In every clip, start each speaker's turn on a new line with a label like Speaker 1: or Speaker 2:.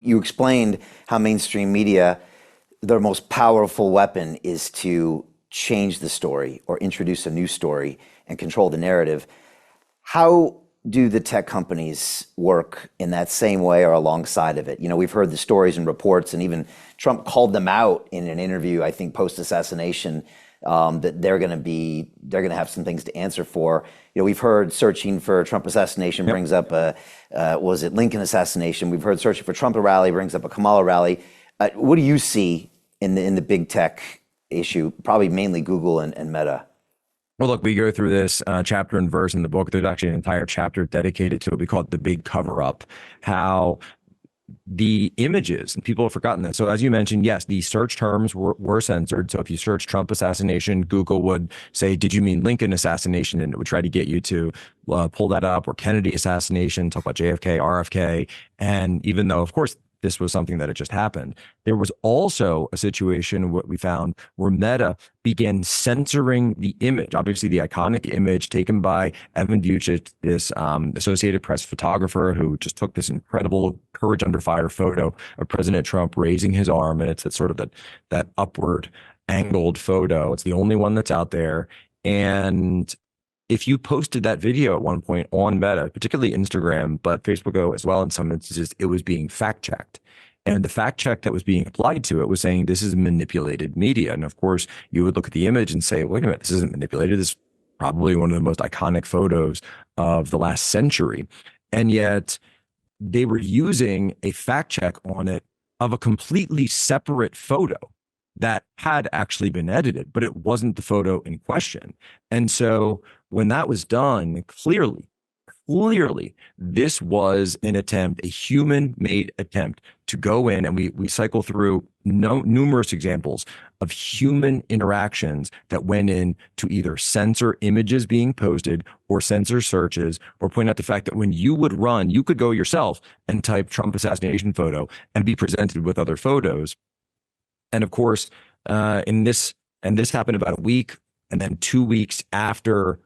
Speaker 1: You explained how mainstream media, their most powerful weapon is to change the story or introduce a new story and control the narrative. How do the tech companies work in that same way or alongside of it? We've heard the stories and reports, and even Trump called them out in an interview, I think, post-assassination, that they're going to have some things to answer for. We've heard searching for Trump assassination
Speaker 2: Yep.
Speaker 1: brings up was it Lincoln assassination? We've heard searching for Trump rally brings up a Kamala rally. What do you see in the big tech issue? Probably mainly Google and Meta.
Speaker 2: Well, look, we go through this chapter and verse in the book. There's actually an entire chapter dedicated to it. We call it the big cover up, how the images, and people have forgotten that. So as you mentioned, yes, the search terms were censored. So if you search Trump assassination, Google would say, did you mean Lincoln assassination? And it would try to get you to pull that up, or Kennedy assassination, talk about JFK, RFK. And even though, of course, this was something that had just happened, there was also a situation, what we found, where Meta began censoring the image, obviously the iconic image taken by Evan Vucic, this Associated Press photographer who just took this incredible courage under fire photo of President Trump raising his arm. And it's sort of that upward angled photo. It's the only one that's out there. And if you posted that video at one point on Meta, particularly Instagram, but Facebook as well in some instances, it was being fact checked. And the fact check that was being applied to it was saying this is manipulated media. And of course, you would look at the image and say, wait a minute, this isn't manipulated. This is probably one of the most iconic photos of the last century. And yet they were using a fact check on it of a completely separate photo that had actually been edited, but it wasn't the photo in question. And so when that was done, clearly, this was an attempt, a human-made attempt to go in, and we cycle through numerous examples of human interactions that went in to either censor images being posted or censor searches, or point out the fact that when you would run, you could go yourself and type Trump assassination photo and be presented with other photos. And of course, this happened about a week and then 2 weeks after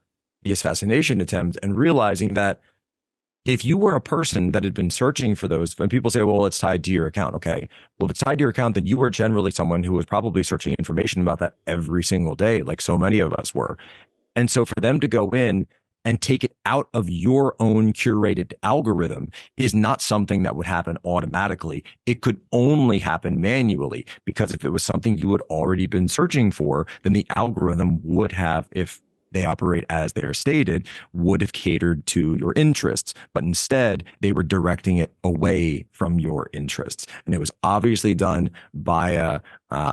Speaker 2: the assassination attempt, and realizing that if you were a person that had been searching for those, and people say, well, it's tied to your account. Okay. Well, if it's tied to your account, then you were generally someone who was probably searching information about that every single day, like so many of us were. And so for them to go in and take it out of your own curated algorithm is not something that would happen automatically. It could only happen manually, because if it was something you had already been searching for, then the algorithm would have, if they operate as they're stated, would have catered to your interests. But instead, they were directing it away from your interests. And it was obviously done by a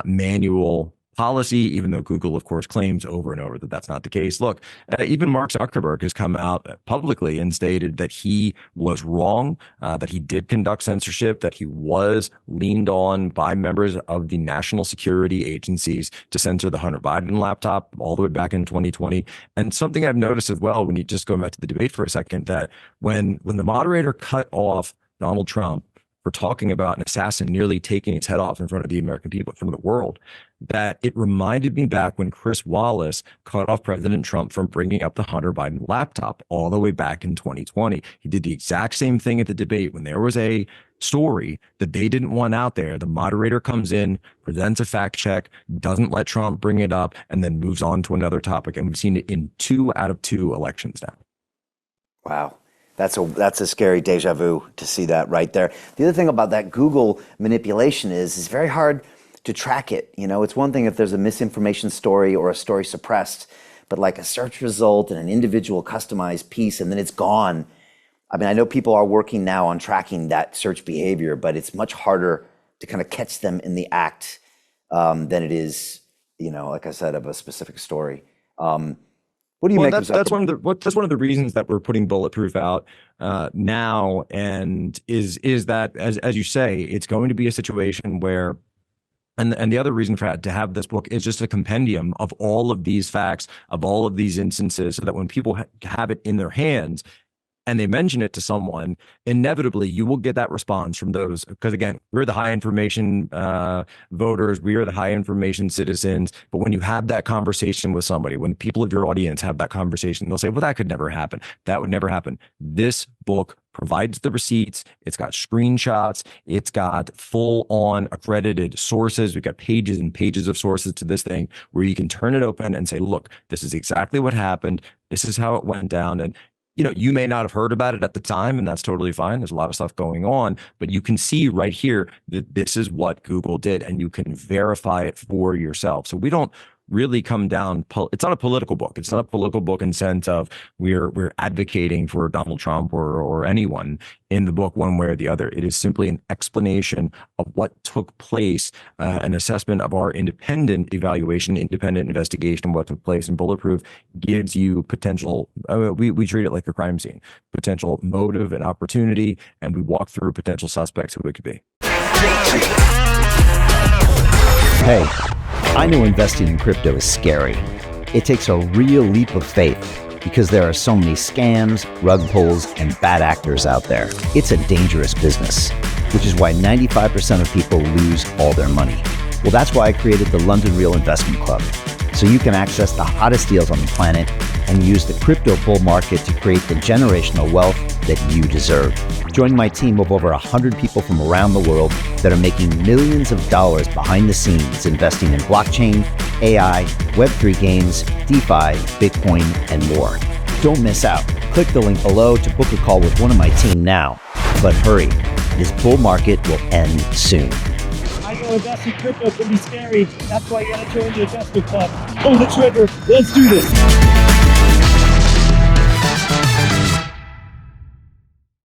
Speaker 2: manual policy, even though Google, of course, claims over and over that that's not the case. Look, even Mark Zuckerberg has come out publicly and stated that he was wrong, that he did conduct censorship, that he was leaned on by members of the national security agencies to censor the Hunter Biden laptop all the way back in 2020. And something I've noticed as well, when you just go back to the debate for a second, that when the moderator cut off Donald Trump for talking about an assassin nearly taking his head off in front of the American people, in front of the world, that it reminded me back when Chris Wallace cut off President Trump from bringing up the Hunter Biden laptop all the way back in 2020. He did the exact same thing at the debate. When there was a story that they didn't want out there, the moderator comes in, presents a fact check, doesn't let Trump bring it up, and then moves on to another topic. And we've seen it in 2 out of 2 elections now.
Speaker 1: Wow. That's a scary deja vu to see that right there. The other thing about that Google manipulation is it's very hard to track it. It's one thing if there's a misinformation story or a story suppressed, but like a search result and an individual customized piece, and then it's gone. I mean, I know people are working now on tracking that search behavior, but it's much harder to kind of catch them in the act than it is, like I said, of a specific story. What do you make of
Speaker 2: that's one of the reasons that we're putting Bulletproof out now, and is that, as you say, it's going to be a situation where, and the other reason to have this book is just a compendium of all of these facts, of all of these instances, so that when people have it in their hands, and they mention it to someone, inevitably you will get that response from those, because again, we're the high information voters, we are the high information citizens. But when you have that conversation with somebody, when people of your audience have that conversation, they'll say, well, that could never happen. That would never happen. This book provides the receipts. It's got screenshots. It's got full on accredited sources. We've got pages and pages of sources to this thing where you can turn it open and say, look, this is exactly what happened. This is how it went down. And you may not have heard about it at the time, and that's totally fine. There's a lot of stuff going on, but you can see right here that this is what Google did, and you can verify it for yourself. So we don't really come down. It's not a political book. It's not a political book in sense of we're advocating for Donald Trump or anyone in the book one way or the other. It is simply an explanation of what took place, an assessment of our independent evaluation, independent investigation of what took place. And Bulletproof gives you potential. We treat it like a crime scene, potential motive and opportunity, and we walk through potential suspects who it could be.
Speaker 3: Hey, I know investing in crypto is scary. It takes a real leap of faith because there are so many scams, rug pulls, and bad actors out there. It's a dangerous business, which is why 95% of people lose all their money. Well, that's why I created the London Real Investment Club, so you can access the hottest deals on the planet and use the crypto bull market to create the generational wealth that you deserve. Join my team of over 100 people from around the world that are making millions of dollars behind the scenes investing in blockchain, AI, Web3 games, DeFi, Bitcoin, and more. Don't miss out. Click the link below to book a call with one of my team now. But hurry, this bull market will end soon.
Speaker 4: I know investing in crypto can be scary. That's why you gotta join the investment club. Pull the trigger. Let's do this.